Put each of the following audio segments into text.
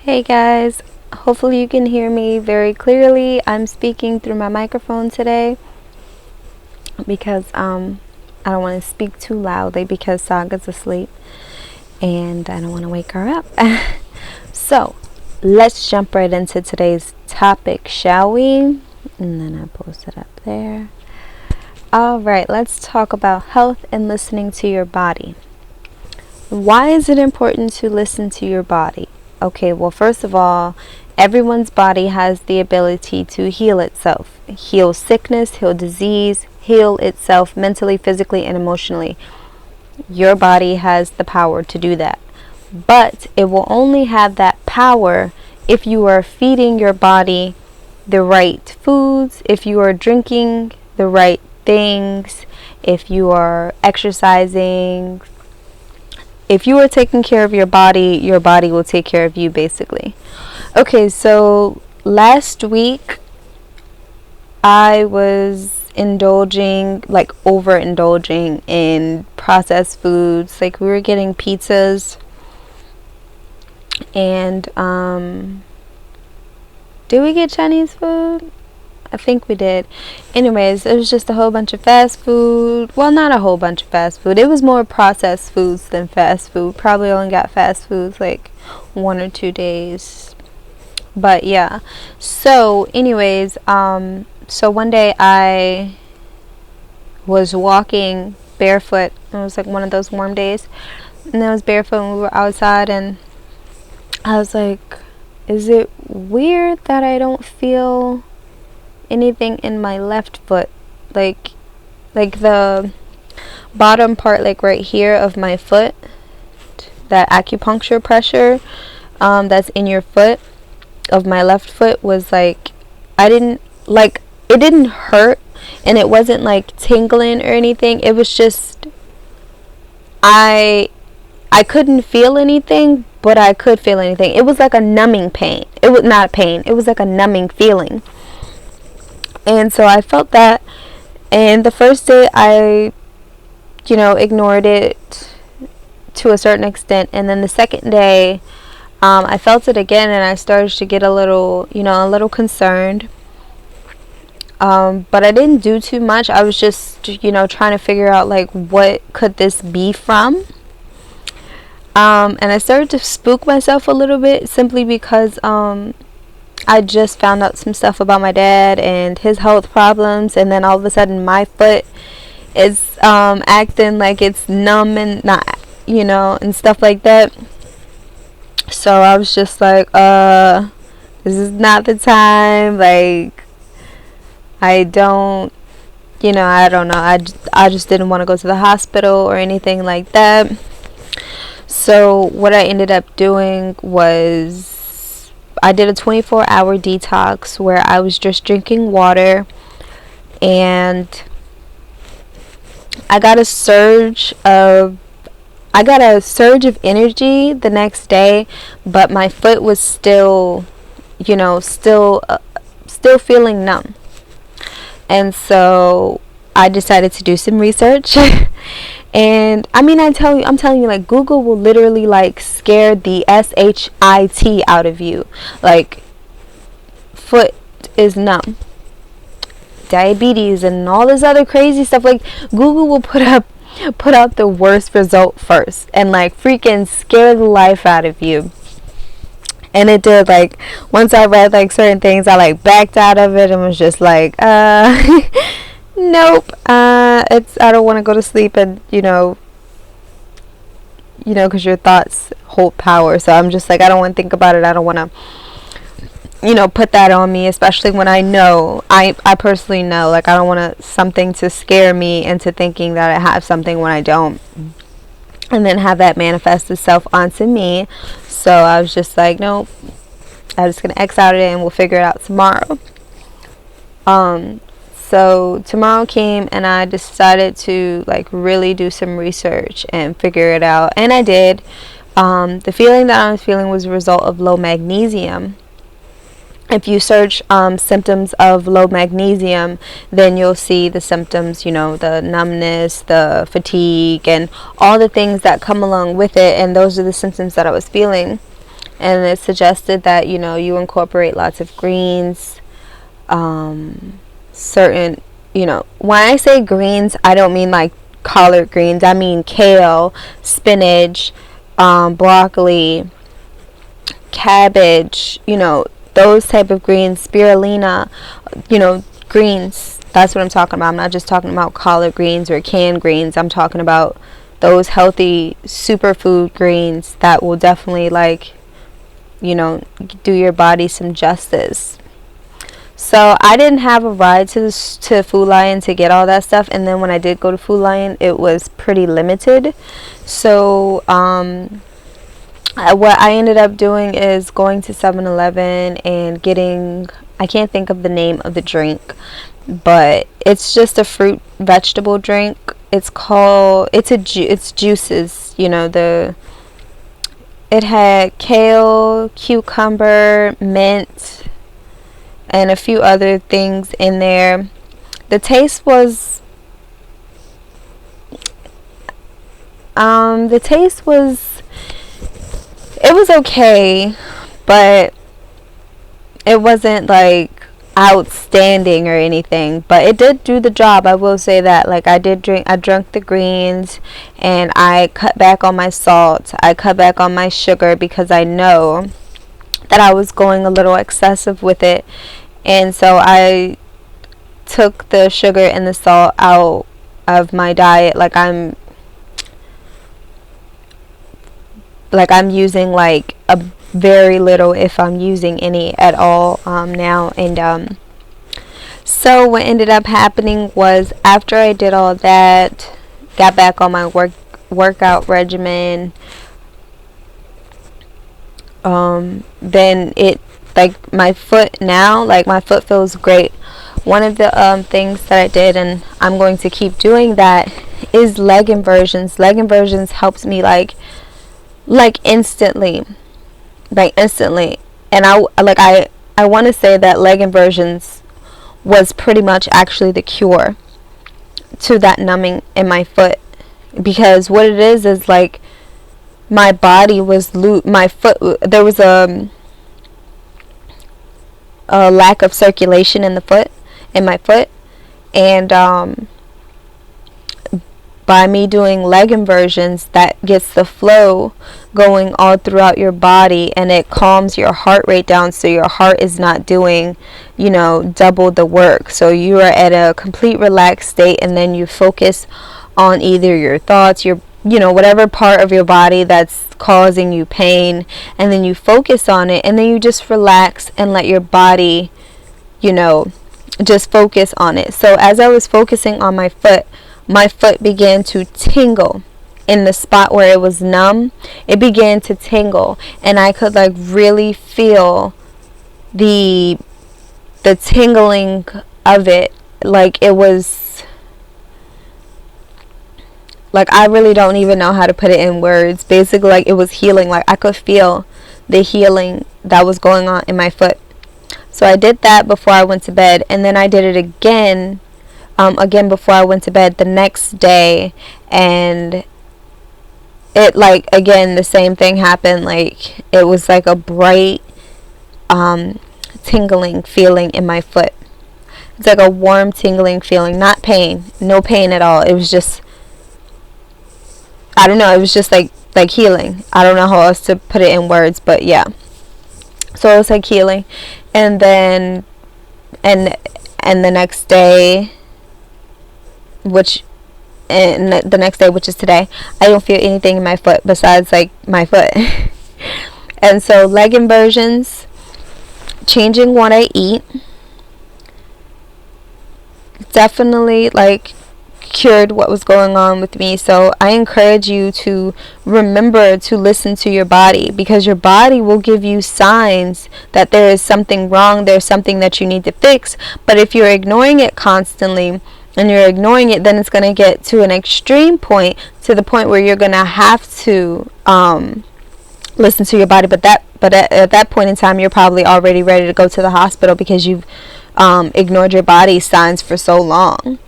Hey guys, hopefully you can hear me very clearly. I'm speaking through my microphone today because I don't want to speak too loudly because Saga's asleep and I don't want to wake her up. So let's jump right into today's topic, shall we? And then I post it up there. Alright, let's talk about health and listening to your body. Why is it important to listen to your body? Okay, well, first of all, everyone's body has the ability to heal itself. Heal sickness, heal disease, heal itself mentally, physically, and emotionally. Your body has the power to do that. But it will only have that power if you are feeding your body the right foods, if you are drinking the right things, if you are exercising. If you are taking care of your body will take care of you, basically. Okay, so last week I was overindulging in processed foods. Like, we were getting pizzas and did we get Chinese food? I think we did. Anyways, it was just a whole bunch of fast food. Well, not a whole bunch of fast food. It was more processed foods than fast food. Probably only got fast foods like 1 or 2 days. But yeah. So anyways, so one day I was walking barefoot. It was like one of those warm days. And I was barefoot and we were outside, and I was like, is it weird that I don't feel anything in my left foot, like the bottom part, like right here of my foot, that acupuncture pressure that's in your foot of my left foot was like, it didn't hurt, and it wasn't like tingling or anything. It was just I couldn't feel anything, but I could feel anything. It was like a numbing pain. It was not pain, it was like a numbing feeling. And so I felt that, and the first day I, ignored it to a certain extent, and then the second day, I felt it again, and I started to get a little concerned. But I didn't do too much. I was just, trying to figure out, like, what could this be from? And I started to spook myself a little bit, simply because, I just found out some stuff about my dad and his health problems, and then all of a sudden my foot is acting like it's numb and not, and stuff like that. So I was just like, this is not the time. Like, I don't know. I just didn't want to go to the hospital or anything like that. So what I ended up doing was, I did a 24-hour detox where I was just drinking water, and I got a surge of energy the next day, but my foot was still feeling numb. And so I decided to do some research. And I'm telling you, like, Google will literally, like, scare the shit out of you. Like, foot is numb, diabetes, and all this other crazy stuff. Like, Google will put out the worst result first and, like, freaking scare the life out of you. And it did. Like, once I read, like, certain things, I, like, backed out of it and was just like, nope. I don't want to go to sleep, and because your thoughts hold power. So I'm just like, I don't want to think about it. I don't want to put that on me, especially when I know, I personally know, like, I don't want something to scare me into thinking that I have something when I don't, and then have that manifest itself onto me. So I was just like, nope, I'm just gonna X out of it, and we'll figure it out tomorrow. So tomorrow came, and I decided to, like, really do some research and figure it out. And I did. The feeling that I was feeling was a result of low magnesium. If you search symptoms of low magnesium, then you'll see the symptoms, the numbness, the fatigue, and all the things that come along with it. And those are the symptoms that I was feeling. and it suggested that, you know, you incorporate lots of greens, certain, you know, when I say greens, I don't mean like collard greens. I mean kale, spinach, broccoli, cabbage, you know, those type of greens, spirulina, you know, greens. That's what I'm talking about. I'm not just talking about collard greens or canned greens. I'm talking about those healthy superfood greens that will definitely, like, you know, do your body some justice. So I didn't have a ride to Food Lion to get all that stuff, and then when I did go to Food Lion, it was pretty limited. So what I ended up doing is going to 7-Eleven and getting, I can't think of the name of the drink, but it's just a fruit vegetable drink. It's juices, you know, it had kale, cucumber, mint, and a few other things in there. The taste was it was okay, but it wasn't like outstanding or anything, but it did do the job. I will say that. Like, I drank the greens, and I cut back on my salt, I cut back on my sugar, because I know that I was going a little excessive with it, and so I took the sugar and the salt out of my diet. Like, I'm using like a very little, if I'm using any at all, now. And so what ended up happening was, after I did all that, got back on my workout regimen, then it, like, my foot now, like, my foot feels great. One of the things that I did, and I'm going to keep doing that, is leg inversions. Leg inversions helps me like instantly. And I want to say that leg inversions was pretty much actually the cure to that numbing in my foot, because what it is like, my body was my foot, there was a lack of circulation in my foot, and by me doing leg inversions, that gets the flow going all throughout your body, and it calms your heart rate down, so your heart is not doing, you know, double the work. So you are at a complete relaxed state, and then you focus on either your thoughts, your, you know, whatever part of your body that's causing you pain, and then you focus on it, and then you just relax and let your body, you know, just focus on it. So as I was focusing on my foot began to tingle in the spot where it was numb. It began to tingle, and I could like really feel the tingling of it. Like, it was like, I really don't even know how to put it in words. Basically, like, it was healing. Like, I could feel the healing that was going on in my foot. So I did that before I went to bed, and then I did it again before I went to bed the next day, and it, like, again, the same thing happened. Like, it was like a bright tingling feeling in my foot. It's like a warm tingling feeling, not pain, no pain at all. It was just, I don't know, it was just like healing. I don't know how else to put it in words, but yeah. So it was like healing. And then and the next day, which is today, I don't feel anything in my foot besides like my foot. And so leg inversions, changing what I eat, definitely like cured what was going on with me. So I encourage you to remember to listen to your body, because your body will give you signs that there is something wrong, there's something that you need to fix. But if you're ignoring it constantly, and you're ignoring it, then it's going to get to an extreme point, to the point where you're going to have to listen to your body. But at that point in time, you're probably already ready to go to the hospital, because you've ignored your body's signs for so long.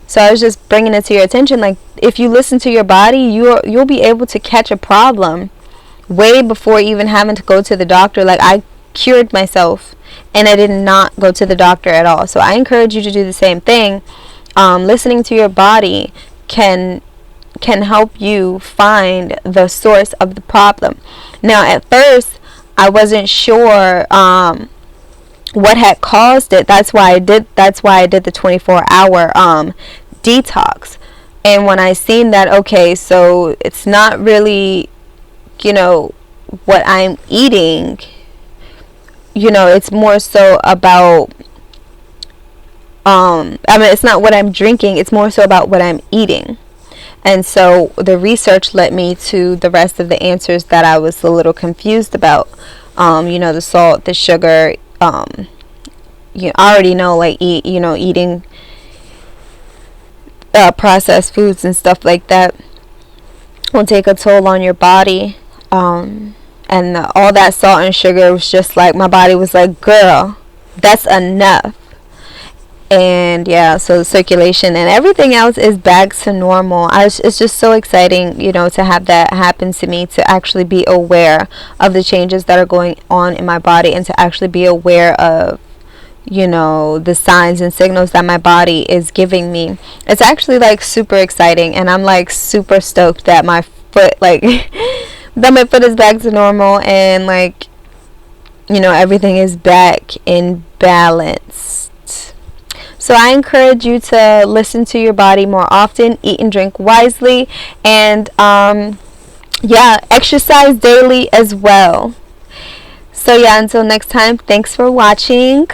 So I was just bringing it to your attention, like, if you listen to your body, you'll be able to catch a problem way before even having to go to the doctor. Like, I cured myself and I did not go to the doctor at all. So I encourage you to do the same thing. Listening to your body can help you find the source of the problem. Now, at first, I wasn't sure what had caused it. That's why I did the 24-hour detox. And when I seen that, okay, so it's not really, what I'm eating, it's more so about, it's not what I'm drinking, it's more so about what I'm eating. And so the research led me to the rest of the answers that I was a little confused about. The salt, the sugar, you already know, like, eating processed foods and stuff like that will take a toll on your body. And all that salt and sugar was just like, my body was like, girl, that's enough. And yeah, so the circulation and everything else is back to normal. It's just so exciting, to have that happen to me, to actually be aware of the changes that are going on in my body, and to actually be aware of, the signs and signals that my body is giving me. It's actually, like, super exciting, and I'm, like, super stoked that my foot, like, that my foot is back to normal, and, like, everything is back in balance. So I encourage you to listen to your body more often, eat and drink wisely, and exercise daily as well. So yeah, until next time, thanks for watching.